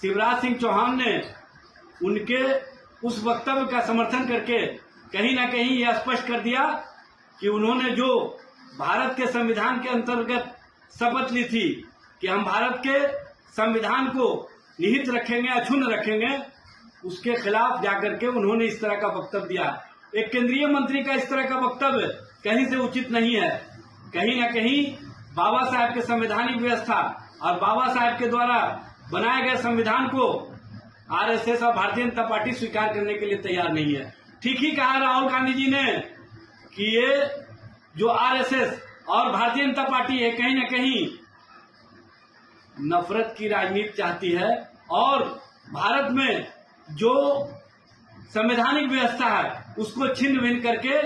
शिवराज सिंह चौहान ने उनके उस वक्तव्य का समर्थन करके कहीं ना कहीं यह स्पष्ट कर दिया कि उन्होंने जो भारत के संविधान के अंतर्गत शपथ ली थी कि हम भारत के संविधान को निहित रखेंगे, अक्षुण्ण रखेंगे, उसके खिलाफ जाकर के उन्होंने इस तरह का वक्तव्य दिया। एक केंद्रीय मंत्री का इस तरह का वक्तव्य कहीं से उचित नहीं है। कहीं ना कहीं बाबा साहब के संवैधानिक व्यवस्था और बाबा साहब के द्वारा बनाए गए संविधान को आरएसएस और भारतीय जनता पार्टी स्वीकार करने के लिए तैयार नहीं है। ठीक ही कहा राहुल गांधी जी ने कि ये जो आरएसएस और भारतीय जनता पार्टी है कहीं ना कहीं नफरत की राजनीति चाहती है और भारत में जो संवैधानिक व्यवस्था है उसको छिन्न भिन्न करके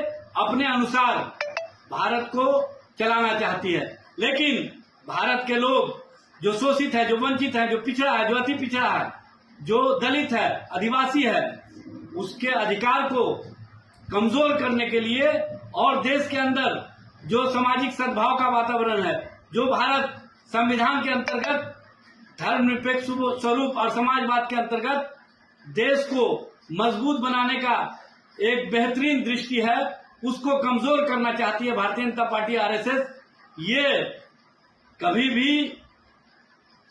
अपने अनुसार भारत को चलाना चाहती है। लेकिन भारत के लोग जो शोषित है, जो वंचित है, जो पिछड़ा है, जो अति पिछड़ा है, जो दलित है, आदिवासी है, उसके अधिकार को कमजोर करने के लिए और देश के अंदर जो सामाजिक सद्भाव का वातावरण है, जो भारत संविधान के अंतर्गत धर्मनिरपेक्ष स्वरूप और समाजवाद के अंतर्गत देश को मजबूत बनाने का एक बेहतरीन दृष्टि है, उसको कमजोर करना चाहती है भारतीय जनता पार्टी आरएसएस। ये कभी भी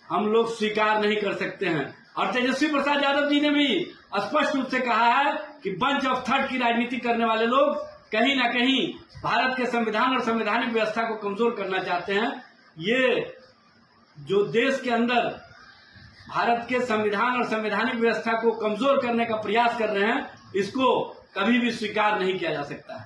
हम लोग स्वीकार नहीं कर सकते हैं। और तेजस्वी प्रसाद यादव जी ने भी स्पष्ट रूप से कहा है कि बंच ऑफ थर्ड की राजनीति करने वाले लोग कहीं ना कहीं भारत के संविधान और संवैधानिक व्यवस्था को कमजोर करना चाहते हैं। ये जो देश के अंदर भारत के संविधान और संवैधानिक व्यवस्था को कमजोर करने का प्रयास कर रहे हैं, इसको कभी भी स्वीकार नहीं किया जा सकता है।